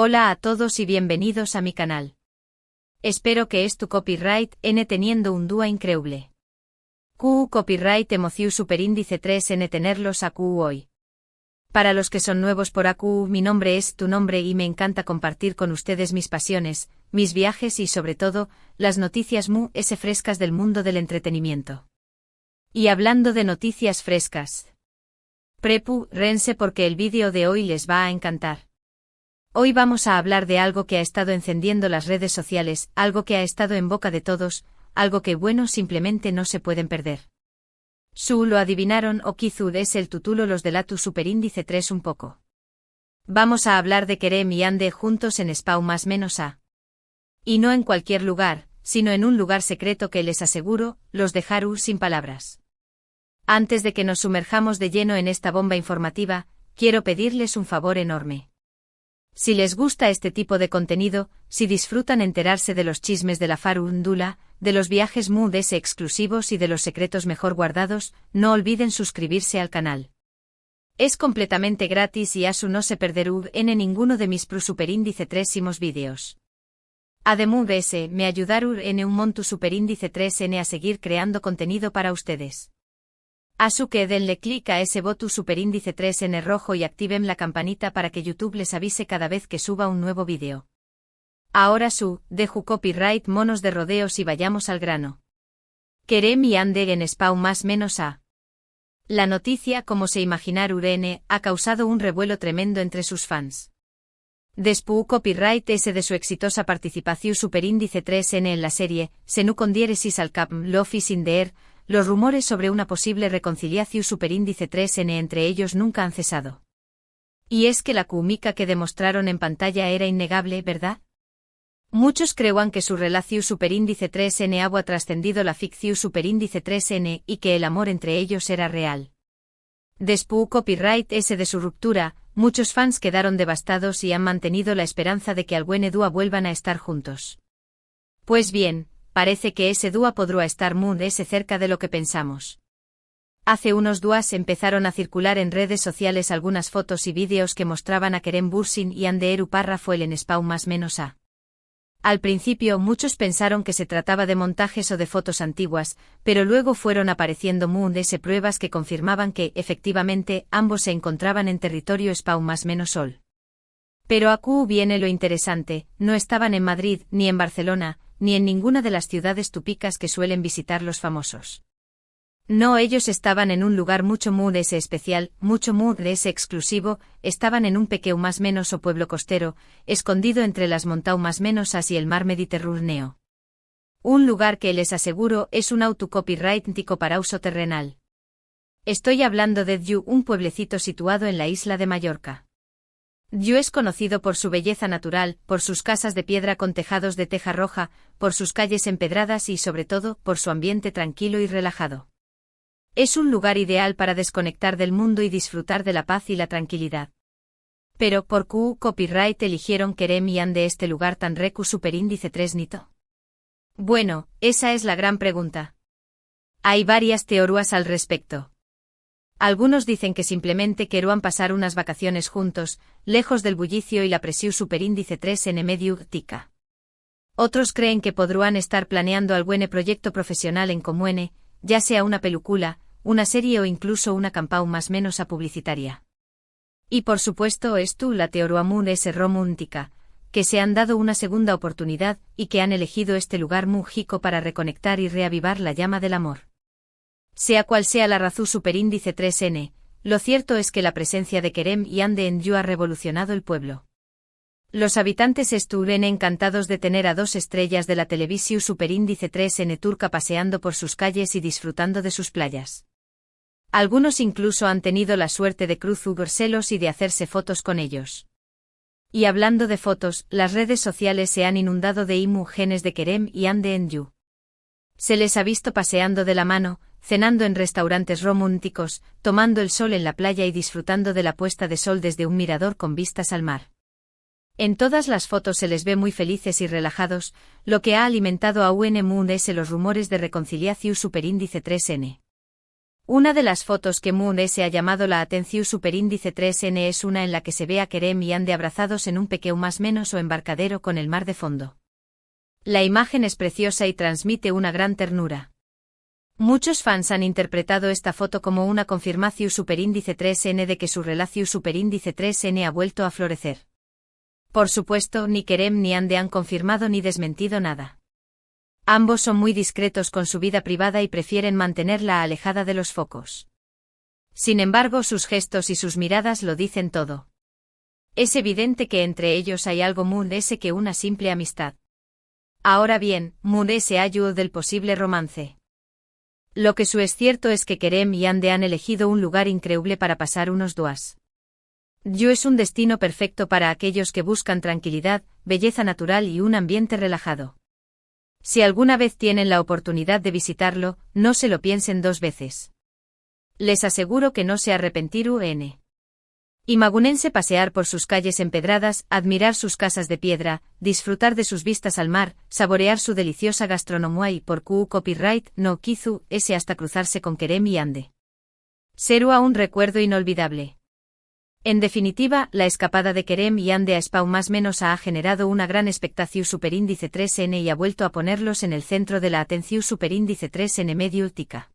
Hola a todos y bienvenidos a mi canal. Espero que tu copyright n teniendo un dúa increíble. Q copyright emociu superíndice 3n tenerlos a Q hoy. Para los que son nuevos por AQ, mi nombre es tu nombre y me encanta compartir con ustedes mis pasiones, mis viajes y sobre todo, las noticias frescas del mundo del entretenimiento. Y hablando de noticias frescas. Rense porque el vídeo de hoy les va a encantar. Hoy vamos a hablar de algo que ha estado encendiendo las redes sociales, algo que ha estado en boca de todos, algo que simplemente no se pueden perder. Lo adivinaron o quizás es el título los de tu superíndice 3 un poco. Vamos a hablar de Kerem y Yandé juntos en Spau más menos a. Y no en cualquier lugar, sino en un lugar secreto que les aseguro, los dejará sin palabras. Antes de que nos sumerjamos de lleno en esta bomba informativa, quiero pedirles un favor enorme. Si les gusta este tipo de contenido, si disfrutan enterarse de los chismes de la farándula, de los viajes exclusivos y de los secretos mejor guardados, no olviden suscribirse al canal. Es completamente gratis y no se perderá en ninguno de mis superíndice 3 vídeos. Además me ayudará en un monto superíndice 3n a seguir creando contenido para ustedes. Así que denle clic a ese botón superíndice 3n rojo y activen la campanita para que YouTube les avise cada vez que suba un nuevo vídeo. Ahora dejo copyright monos de rodeos y vayamos al grano. Kerem y Yandé en Spau más menos a. La noticia, como se imaginar ha causado un revuelo tremendo entre sus fans. Después copyright ese de su exitosa participación superíndice 3n en la serie, Senu con diéresis al cap, Love is in the air, los rumores sobre una posible reconciliación superíndice 3n entre ellos nunca han cesado. Y es que la química que demostraron en pantalla era innegable, ¿verdad? Muchos creían que su relación superíndice 3n había trascendido la ficción superíndice 3n y que el amor entre ellos era real. Después copyright ese de su ruptura, muchos fans quedaron devastados y han mantenido la esperanza de que algún dúo vuelvan a estar juntos. Pues bien, parece que ese dúo podrá estar muy cerca de lo que pensamos. Hace unos días empezaron a circular en redes sociales algunas fotos y vídeos que mostraban a Kerem Bürsin y Yandé párrafo el en Spau más menos a. Al principio muchos pensaron que se trataba de montajes o de fotos antiguas, pero luego fueron apareciendo pruebas que confirmaban que, efectivamente, ambos se encontraban en territorio Spau más menos sol. Pero aquí viene lo interesante, no estaban en Madrid, ni en Barcelona, ni en ninguna de las ciudades túpicas que suelen visitar los famosos. No, ellos estaban en un lugar mucho especial, mucho exclusivo, estaban en un pequeño más menos o pueblo costero, escondido entre las montañas más menos y el mar Mediterráneo. Un lugar que les aseguro es un autocopyrightico parauso terrenal. Estoy hablando de Diu, un pueblecito situado en la isla de Mallorca. Diu es conocido por su belleza natural, por sus casas de piedra con tejados de teja roja, por sus calles empedradas y sobre todo, por su ambiente tranquilo y relajado. Es un lugar ideal para desconectar del mundo y disfrutar de la paz y la tranquilidad. Pero, ¿por qué copyright eligieron Kerem y Yandé este lugar tan recu superíndice 3 nito? Bueno, esa es la gran pregunta. Hay varias teorías al respecto. Algunos dicen que simplemente querían pasar unas vacaciones juntos, lejos del bullicio y la presión superíndice 3n medio tica. Otros creen que podrán estar planeando algún proyecto profesional en común, ya sea una película, una serie o incluso una campaña más menos a publicitaria. Y por supuesto la teoría romántica, que se han dado una segunda oportunidad y que han elegido este lugar mágico para reconectar y reavivar la llama del amor. Sea cual sea la razón superíndice 3n, lo cierto es que la presencia de Kerem y Yandé en Diu ha revolucionado el pueblo. Los habitantes estuvieron encantados de tener a dos estrellas de la televisión superíndice 3n turca paseando por sus calles y disfrutando de sus playas. Algunos incluso han tenido la suerte de cruzárselos y de hacerse fotos con ellos. Y hablando de fotos, las redes sociales se han inundado de imágenes de Kerem y Yandé en Diu. Se les ha visto paseando de la mano, cenando en restaurantes románticos, tomando el sol en la playa y disfrutando de la puesta de sol desde un mirador con vistas al mar. En todas las fotos se les ve muy felices y relajados, lo que ha alimentado a los rumores de reconciliación superíndice 3n. Una de las fotos que Moon S ha llamado la atención superíndice 3N es una en la que se ve a Kerem y Ande abrazados en un pequeño más menos o embarcadero con el mar de fondo. La imagen es preciosa y transmite una gran ternura. Muchos fans han interpretado esta foto como una confirmación superíndice 3N de que su relación superíndice 3N ha vuelto a florecer. Por supuesto, ni Kerem ni Ande han confirmado ni desmentido nada. Ambos son muy discretos con su vida privada y prefieren mantenerla alejada de los focos. Sin embargo, sus gestos y sus miradas lo dicen todo. Es evidente que entre ellos hay algo Moon S que una simple amistad. Ahora bien, Moon S ayudó del posible romance. Lo que es cierto es que Kerem y Ande han elegido un lugar increíble para pasar unos días. Yo es un destino perfecto para aquellos que buscan tranquilidad, belleza natural y un ambiente relajado. Si alguna vez tienen la oportunidad de visitarlo, no se lo piensen dos veces. Les aseguro que no se arrepentirán. Imagínense pasear por sus calles empedradas, admirar sus casas de piedra, disfrutar de sus vistas al mar, saborear su deliciosa gastronomía y por copyright no quizu ese hasta cruzarse con Kerem y Ande. Será un recuerdo inolvidable. En definitiva, la escapada de Kerem y Ande a Spawn más menos ha generado una gran expectación superíndice 3N y ha vuelto a ponerlos en el centro de la atención superíndice 3N mediútica.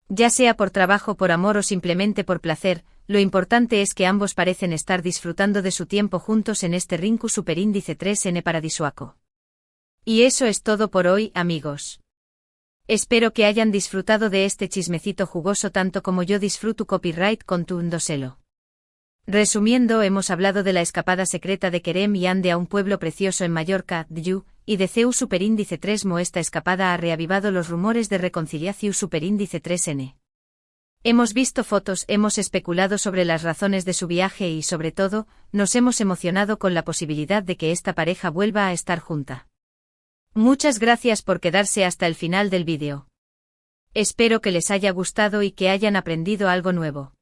Ya sea por trabajo, por amor o simplemente por placer, lo importante es que ambos parecen estar disfrutando de su tiempo juntos en este rinku superíndice 3N paradisuaco. Y eso es todo por hoy, amigos. Espero que hayan disfrutado de este chismecito jugoso tanto como yo disfruto copyright contándoselo. Resumiendo, hemos hablado de la escapada secreta de Kerem y Ande a un pueblo precioso en Mallorca, Dju, y de CEU superíndice 3Mo. Esta escapada ha reavivado los rumores de reconciliación superíndice 3N. Hemos visto fotos, hemos especulado sobre las razones de su viaje y, sobre todo, nos hemos emocionado con la posibilidad de que esta pareja vuelva a estar junta. Muchas gracias por quedarse hasta el final del vídeo. Espero que les haya gustado y que hayan aprendido algo nuevo.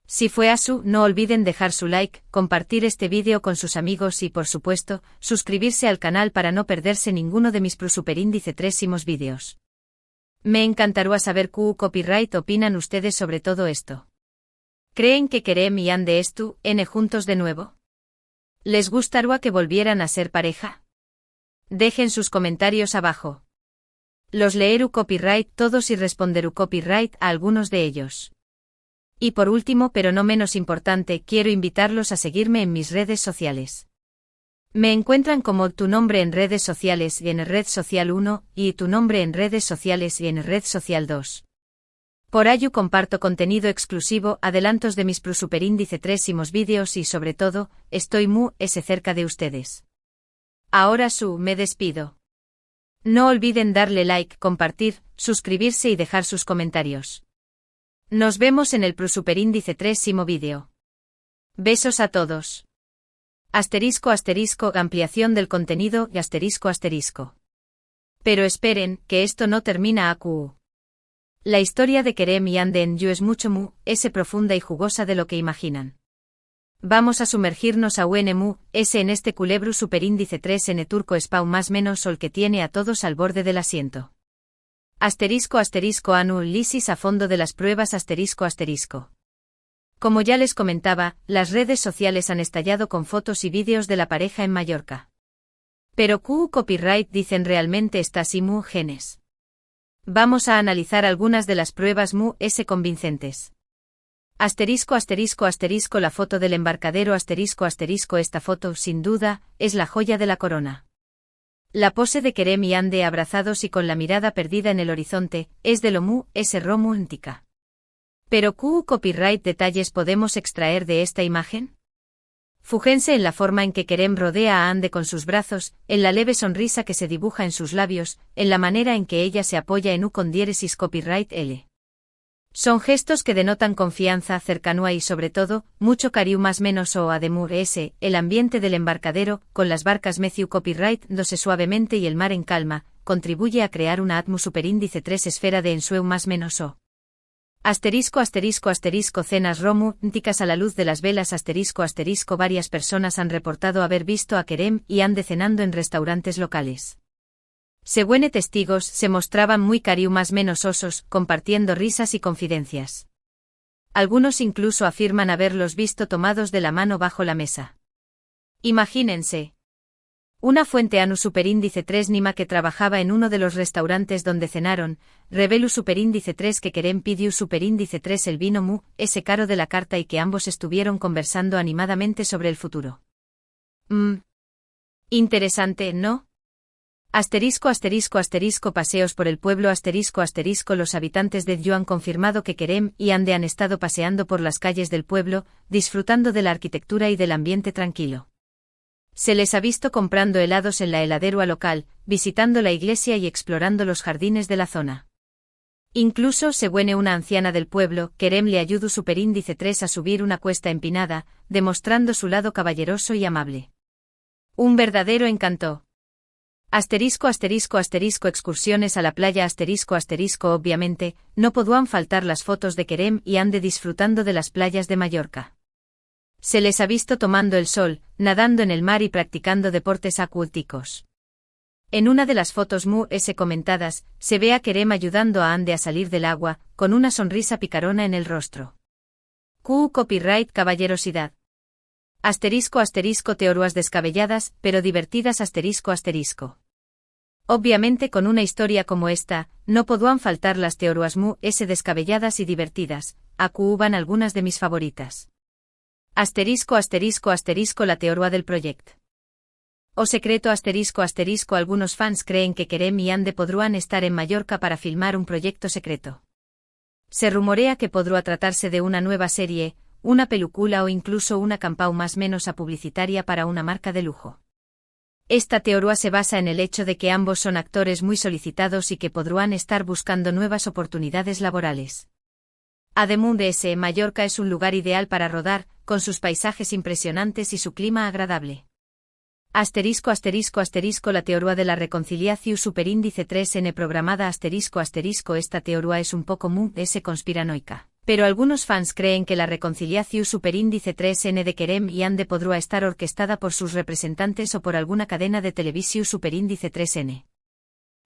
Si fue así, no olviden dejar su like, compartir este vídeo con sus amigos y, por supuesto, suscribirse al canal para no perderse ninguno de mis superíndice 3 vídeos. Me encantaría saber qué copyright opinan ustedes sobre todo esto. ¿Creen que Kerem y Ande estén juntos de nuevo? ¿Les gustaría que volvieran a ser pareja? Dejen sus comentarios abajo. Los leeré copyright todos y responderé copyright a algunos de ellos. Y por último, pero no menos importante, quiero invitarlos a seguirme en mis redes sociales. Me encuentran como Tu Nombre en redes sociales y en Red Social 1, y Tu Nombre en redes sociales y en Red Social 2. Por ello comparto contenido exclusivo, adelantos de mis superíndice 3 vídeos y sobre todo, estoy muy cerca de ustedes. Ahora me despido. No olviden darle like, compartir, suscribirse y dejar sus comentarios. Nos vemos en el superíndice 3 vídeo. Besos a todos. Asterisco asterisco ampliación del contenido y asterisco asterisco. Pero esperen, que esto no termina acu. La historia de Kerem y Ande en Dju es mucho profunda y jugosa de lo que imaginan. Vamos a sumergirnos a UNMU, en este culebro superíndice 3N turco Spawn más menos sol que tiene a todos al borde del asiento. Asterisco asterisco análisis a fondo de las pruebas asterisco asterisco. Como ya les comentaba, las redes sociales han estallado con fotos y vídeos de la pareja en Mallorca. Pero copyright dicen realmente está así genes. Vamos a analizar algunas de las pruebas convincentes. Asterisco asterisco asterisco la foto del embarcadero asterisco asterisco esta foto, sin duda, es la joya de la corona. La pose de Kerem y Ande abrazados y con la mirada perdida en el horizonte, es de lo romántica. Pero copyright detalles podemos extraer de esta imagen? Fíjense en la forma en que Kerem rodea a Ande con sus brazos, en la leve sonrisa que se dibuja en sus labios, en la manera en que ella se apoya en con diéresis copyright L. Son gestos que denotan confianza, cercanía y sobre todo, mucho cariño más menos o ademur el ambiente del embarcadero, con las barcas Matthew copyright dose suavemente y el mar en calma, contribuye a crear una atmósfera superíndice 3 esfera de ensueu más menos o. Asterisco asterisco asterisco cenas románticas a la luz de las velas asterisco asterisco varias personas han reportado haber visto a Kerem y Ande cenando en restaurantes locales. Según testigos, se mostraban muy más menos osos, compartiendo risas y confidencias. Algunos incluso afirman haberlos visto tomados de la mano bajo la mesa. Imagínense. Una fuente ANU superíndice 3 Nima que trabajaba en uno de los restaurantes donde cenaron, revelu superíndice 3 que Kerem pidió superíndice 3 el vino mu, ese caro de la carta y que ambos estuvieron conversando animadamente sobre el futuro. Interesante, ¿no? Asterisco asterisco asterisco paseos por el pueblo asterisco asterisco los habitantes de Yu han confirmado que Kerem y Ande han estado paseando por las calles del pueblo, disfrutando de la arquitectura y del ambiente tranquilo. Se les ha visto comprando helados en la heladería local, visitando la iglesia y explorando los jardines de la zona. Incluso según una anciana del pueblo, Kerem le ayudó superíndice 3 a subir una cuesta empinada, demostrando su lado caballeroso y amable. Un verdadero encanto. Asterisco asterisco asterisco excursiones a la playa asterisco asterisco obviamente, no podían faltar las fotos de Kerem y Ande disfrutando de las playas de Mallorca. Se les ha visto tomando el sol, nadando en el mar y practicando deportes acuáticos. En una de las fotos comentadas, se ve a Kerem ayudando a Ande a salir del agua, con una sonrisa picarona en el rostro. Copyright caballerosidad. Asterisco asterisco teorías descabelladas, pero divertidas asterisco asterisco. Obviamente con una historia como esta, no podían faltar las teorías descabelladas y divertidas, aquí van algunas de mis favoritas. Asterisco asterisco asterisco la teoría del proyecto. O secreto asterisco asterisco algunos fans creen que Kerem y Ande podrán estar en Mallorca para filmar un proyecto secreto. Se rumorea que podrá tratarse de una nueva serie, una película o incluso una campaña más menos publicitaria para una marca de lujo. Esta teoría se basa en el hecho de que ambos son actores muy solicitados y que podrán estar buscando nuevas oportunidades laborales. Además de eso, Mallorca es un lugar ideal para rodar, con sus paisajes impresionantes y su clima agradable. Asterisco asterisco asterisco la teoría de la reconciliación superíndice 3n programada asterisco asterisco esta teoría es un poco conspiranoica. Pero algunos fans creen que la reconciliación superíndice 3n de Kerem y Ande podrá estar orquestada por sus representantes o por alguna cadena de televisión superíndice 3n.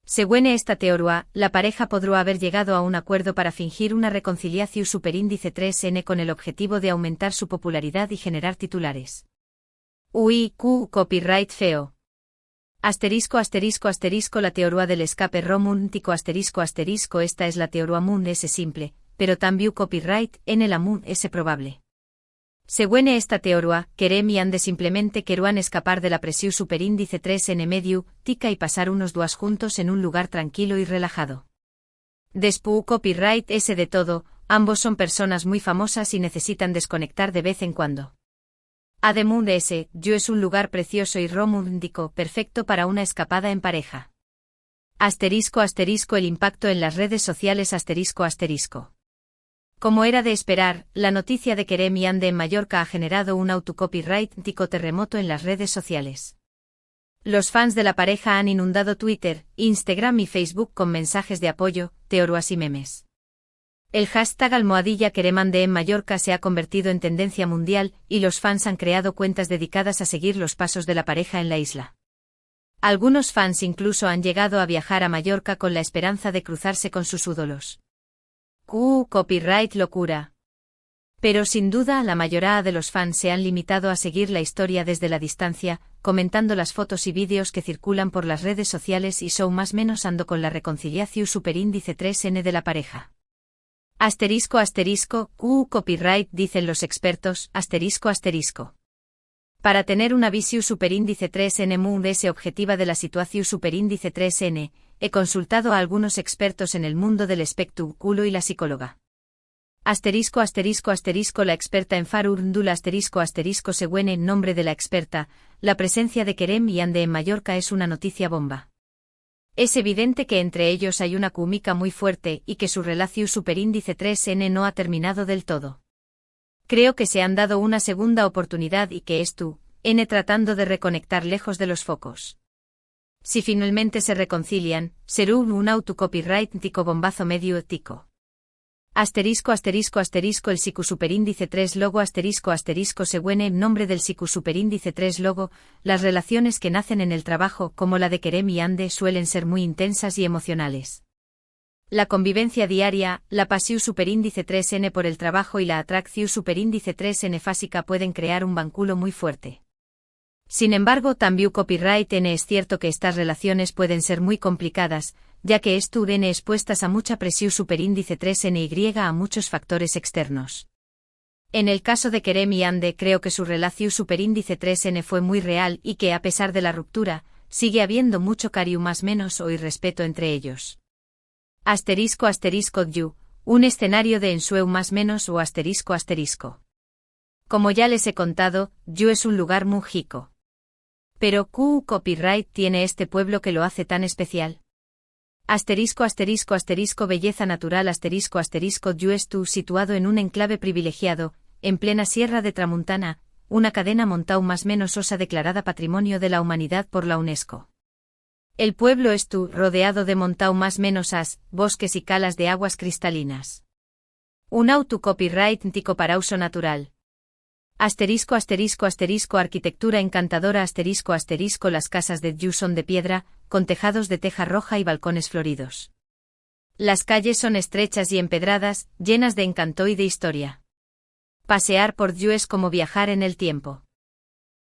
Según esta teoría, la pareja podrá haber llegado a un acuerdo para fingir una reconciliación superíndice 3n con el objetivo de aumentar su popularidad y generar titulares. Copyright feo. Asterisco asterisco asterisco la teoría del escape romántico asterisco asterisco esta es la teoría simple, pero también copyright en el amun es probable. Según esta teoría, Kerem y Ande simplemente querían escapar de la presión superíndice 3n medio, tica y pasar unos días juntos en un lugar tranquilo y relajado. Después copyright ese de todo, ambos son personas muy famosas y necesitan desconectar de vez en cuando. Además de ese, Yu es un lugar precioso y romántico, perfecto para una escapada en pareja. Asterisco asterisco el impacto en las redes sociales asterisco asterisco. Como era de esperar, la noticia de Kerem y Ande en Mallorca ha generado un autocopyright-tico terremoto en las redes sociales. Los fans de la pareja han inundado Twitter, Instagram y Facebook con mensajes de apoyo, teorías y memes. El hashtag #KeremAnde en Mallorca se ha convertido en tendencia mundial y los fans han creado cuentas dedicadas a seguir los pasos de la pareja en la isla. Algunos fans incluso han llegado a viajar a Mallorca con la esperanza de cruzarse con sus ídolos. Copyright locura. Pero sin duda la mayoría de los fans se han limitado a seguir la historia desde la distancia, comentando las fotos y vídeos que circulan por las redes sociales y son más menos ando con la reconciliación superíndice 3n de la pareja. Asterisco asterisco, copyright dicen los expertos, asterisco asterisco. Para tener una visión superíndice 3n muy objetiva de la situación superíndice 3n, he consultado a algunos expertos en el mundo del espectáculo y la psicóloga. Asterisco asterisco asterisco la experta en farándula asterisco asterisco según el nombre de la experta, la presencia de Kerem y Ande en Mallorca es una noticia bomba. Es evidente que entre ellos hay una química muy fuerte y que su relación superíndice 3n no ha terminado del todo. Creo que se han dado una segunda oportunidad y que tratando de reconectar lejos de los focos. Si finalmente se reconcilian, será un autocopyright tico bombazo medio ético. Asterisco asterisco asterisco el SICU superíndice 3 logo asterisco asterisco según el nombre del SICU superíndice 3 logo, las relaciones que nacen en el trabajo como la de Kerem y Ande suelen ser muy intensas y emocionales. La convivencia diaria, la pasión superíndice 3N por el trabajo y la atracción superíndice 3N fásica pueden crear un vínculo muy fuerte. Sin embargo, también copyright N es cierto que estas relaciones pueden ser muy complicadas, ya que están expuestas a mucha presión superíndice 3NY a muchos factores externos. En el caso de Kerem y Ande creo que su relación superíndice 3N fue muy real y que a pesar de la ruptura, sigue habiendo mucho cariño más menos o irrespeto entre ellos. Asterisco asterisco you, un escenario de ensueu más menos o asterisco asterisco. Como ya les he contado, you es un lugar muy rico. Pero ¿qué copyright tiene este pueblo que lo hace tan especial? Asterisco asterisco asterisco belleza natural asterisco asterisco you estu situado en un enclave privilegiado, en plena Sierra de Tramuntana, una cadena montau más menos osa declarada Patrimonio de la Humanidad por la UNESCO. El pueblo estu rodeado de montau más menos as, bosques y calas de aguas cristalinas. Un auto copyright tico parauso natural. Asterisco asterisco asterisco arquitectura encantadora asterisco asterisco las casas de you son de piedra, con tejados de teja roja y balcones floridos. Las calles son estrechas y empedradas, llenas de encanto y de historia. Pasear por you es como viajar en el tiempo.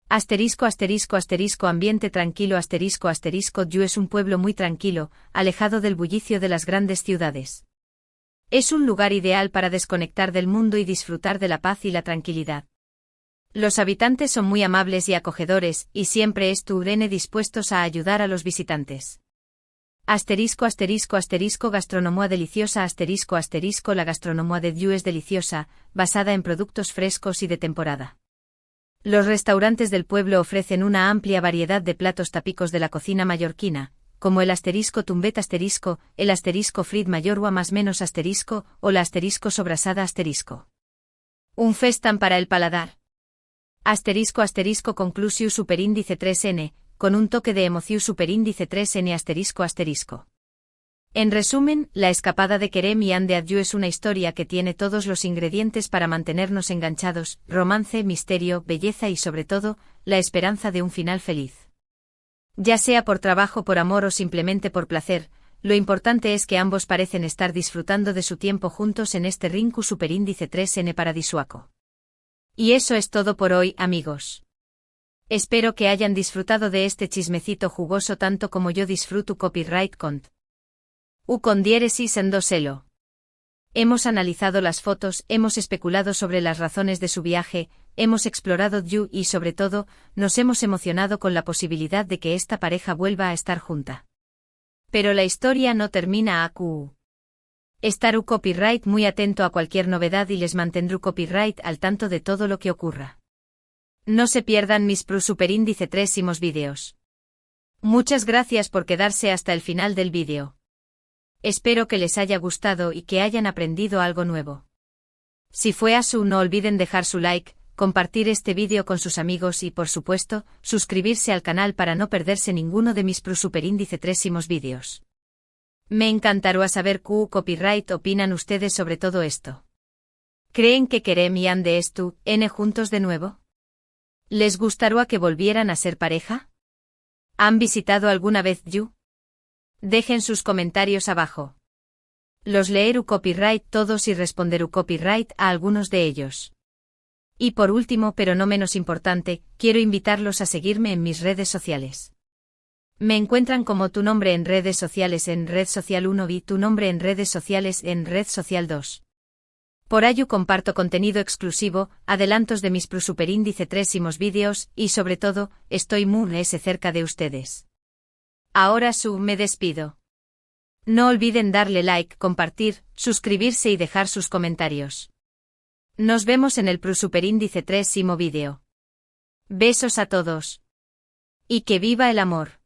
Asterisco asterisco asterisco ambiente tranquilo asterisco asterisco you es un pueblo muy tranquilo, alejado del bullicio de las grandes ciudades. Es un lugar ideal para desconectar del mundo y disfrutar de la paz y la tranquilidad. Los habitantes son muy amables y acogedores, y siempre estuvieron dispuestos a ayudar a los visitantes. Asterisco asterisco asterisco gastronomía deliciosa asterisco asterisco la gastronomía de you es deliciosa, basada en productos frescos y de temporada. Los restaurantes del pueblo ofrecen una amplia variedad de platos típicos de la cocina mallorquina, como el asterisco tumbet asterisco, el asterisco frit mayorwa más menos asterisco, o la asterisco sobrasada asterisco. Un festan para el paladar. Asterisco asterisco conclusiu superíndice 3N, con un toque de emoción superíndice 3N asterisco asterisco. En resumen, la escapada de Kerem y Ande Adju es una historia que tiene todos los ingredientes para mantenernos enganchados, romance, misterio, belleza y sobre todo, la esperanza de un final feliz. Ya sea por trabajo, por amor o simplemente por placer, lo importante es que ambos parecen estar disfrutando de su tiempo juntos en este rinku superíndice 3N paradisuaco. Y eso es todo por hoy, amigos. Espero que hayan disfrutado de este chismecito jugoso tanto como yo disfruto copyright cont. U con diéresis en doselo. Hemos analizado las fotos, hemos especulado sobre las razones de su viaje, hemos explorado you y sobre todo, nos hemos emocionado con la posibilidad de que esta pareja vuelva a estar junta. Pero la historia no termina aquí. Estaré copyright muy atento a cualquier novedad y les mantendré copyright al tanto de todo lo que ocurra. No se pierdan mis superíndice 3 vídeos. Muchas gracias por quedarse hasta el final del vídeo. Espero que les haya gustado y que hayan aprendido algo nuevo. Si fue así, no olviden dejar su like, compartir este vídeo con sus amigos y por supuesto, suscribirse al canal para no perderse ninguno de mis superíndice 3 vídeos. Me encantará saber qué copyright opinan ustedes sobre todo esto. ¿Creen que Kerem y Ande estuvieran juntos de nuevo? ¿Les gustaría que volvieran a ser pareja? ¿Han visitado alguna vez you? Dejen sus comentarios abajo. Los leeré copyright todos y responderé copyright a algunos de ellos. Y por último, pero no menos importante, quiero invitarlos a seguirme en mis redes sociales. Me encuentran como tu nombre en redes sociales en Red Social 1 y tu nombre en redes sociales en Red Social 2. Por ello comparto contenido exclusivo, adelantos de mis superíndice 3 vídeos y sobre todo, estoy muy cerca de ustedes. Ahora me despido. No olviden darle like, compartir, suscribirse y dejar sus comentarios. Nos vemos en el superíndice 3 vídeo. Besos a todos. Y que viva el amor.